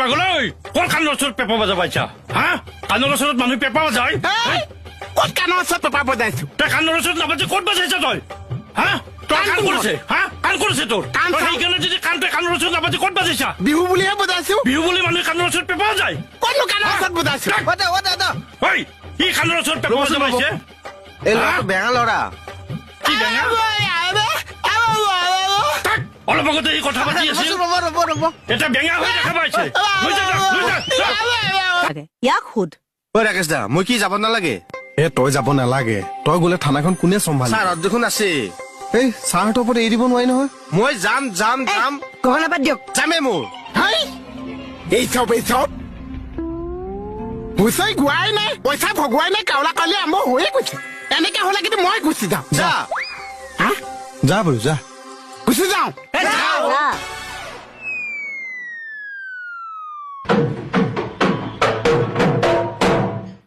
পাগল ঐ কোন কাণৰ ওচৰত পেপা বজাবাইছা হা কাণৰ ওচৰত মানুহ পেপা বজায় ক'ত কাণৰ ওচৰত পেপা বজাইছো তই কাণৰ ওচৰত নাবাজি ক'ত বজাইছা তই হা তই কাণ কৰিছে হা কাণ কৰিছে তোৰ সেইকাৰণে যদি কাণৰ ওচৰত নাবাজি ক'ত বজাইছা বিহু বুলিহে বজাইছো বিহু বুলি মানুহে কাণৰ ওচৰত পেপা বজায় ক'তনো কাণৰ ওচৰত বজাইছো ঐ সি কাণৰ ওচৰত পেপা বজাবাইছে এই ল'ৰাটো বেঙা ল'ৰা কি বেঙা অলপ আগতে এই কথা পাতি আছিল এটা বেঙা হৈ দেখা পাইছে ইয়াক সোধ ঐ ৰাকেশ দা মই কি যাব নালাগে এ তই যাব নালাগে তই গ'লে থানাখন কোনে চম্ভালি ছাৰহঁত দেখোন আছে এই ছাৰহঁতৰ ওপৰত এৰি দিব নোৱাৰি নহয় মই যাম গহনা পাত দিয়ক যামে মোৰ এই চব পইচাই গোৱাই নাই পইচা ভগোৱাই নাই কাউলা কালি আৰম্ভ হৈয়ে গৈছে এনেকে হলে কিন্তু মই গুচি যাম যা যা বাৰু যা গুচি যাওঁ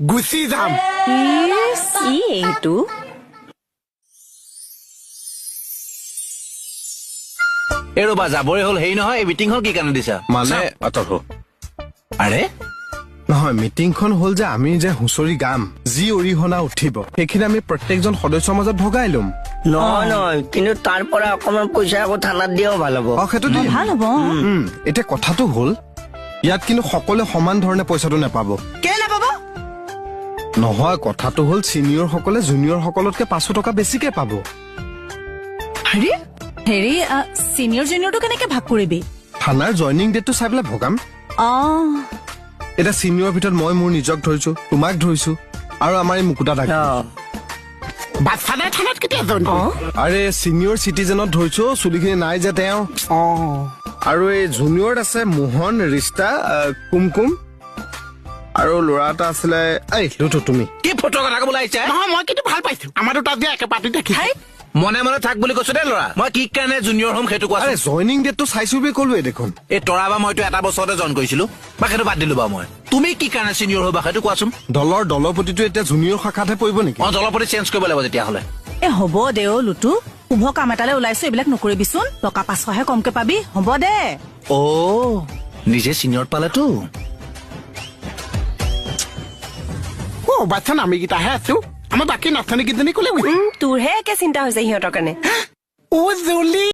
গুচি যাম এইটো এই ৰবা যাবৰে হ'ল হেৰি নহয় এই মিটিংখন কি কাৰণে দিছা মানে আৰে নহয় মিটিংখন হ'ল যে আমি যে হুঁচৰি গাম যি অৰিহণা উঠিব সেইখিনি আমি প্ৰত্যেকজন সদস্যৰ মাজত ভগাই ল'ম নহয় কিন্তু তাৰ পৰা অকমান পইচা আকৌ থানাত দিয়াও ভাল হ'ব সেইটো ভাল হ'ব এতিয়া কথাটো হ'ল ইয়াত কিন্তু সকলোৱে সমান ধৰণে পইচাটো নাপাব কেলে নাপাব নহয় কথাটো হ'ল চিনিয়ৰ সকলে জুনিয়ৰ সকলতকে 500 টকা বেছিকে পাব হেৰি চিনিয়ৰ জুনিয়ৰটো কেনেকে ভাগ কৰিবি থানাৰ জইনিং ডেটটো চাই পেলাই ভগাম এতিয়া চিনিয়ৰ ভিতৰত মই মোৰ নিজক ধৰিছো তোমাক ধৰিছো আৰু আমাৰ এই মুকুতা দাগ বাচ্চাদাই থানাত কেতিয়া জন্ম আৰে চিনিয়ৰ চিটিজেনত ধৰিছো চুলিখিনি নাই যে তেওঁ আৰু এই জুনিয়ৰত আছে মোহন ৰিষ্টা কুমকুম আৰু ল'ৰা এটা আছিলে এই লুটু তুমি কি ফটো কথা ক'বলৈ আহিছা নহয় মই কিন্তু ভাল পাইছো আমাৰ দুটা যে একে পাতি দেখিছো মনে মনে থাক বুলি কৈছো দেই ল'ৰা মই কি কাৰণে জুনিয়ৰ হ'ম সেইটো কোৱা আৰে জইনিং ডেটটো চাইছো বুলি ক'লোৱে দেখোন এই তৰা বা মইতো এটা বছৰতে জইন কৰিছিলো বা সেইটো বাদ দিলো বাৰু মই তুমি কি কাৰণে চিনিয়ৰ হ'বা সেইটো কোৱাচোন দলপতিটো এতিয়া জুনিয়ৰ শাখাতহে পৰিব নেকি দলপতি চেঞ্জ কৰিব লাগিব তেতিয়াহ'লে এ হ'ব দে অ লুটু শুভ কাম এটালে ওলাইছো এইবিলাক নকৰিবিচোন টকা 500হে কমকে পাবি হ'ব দে নিজে চিনিয়ৰ পালেতো বাচ্চা নামিকেইটাহে আছো আমাৰ বাকী নাচনী কেইজনী ক'লে তোৰহে একে চিন্তা হৈছে সিহঁতৰ কাৰণে জলি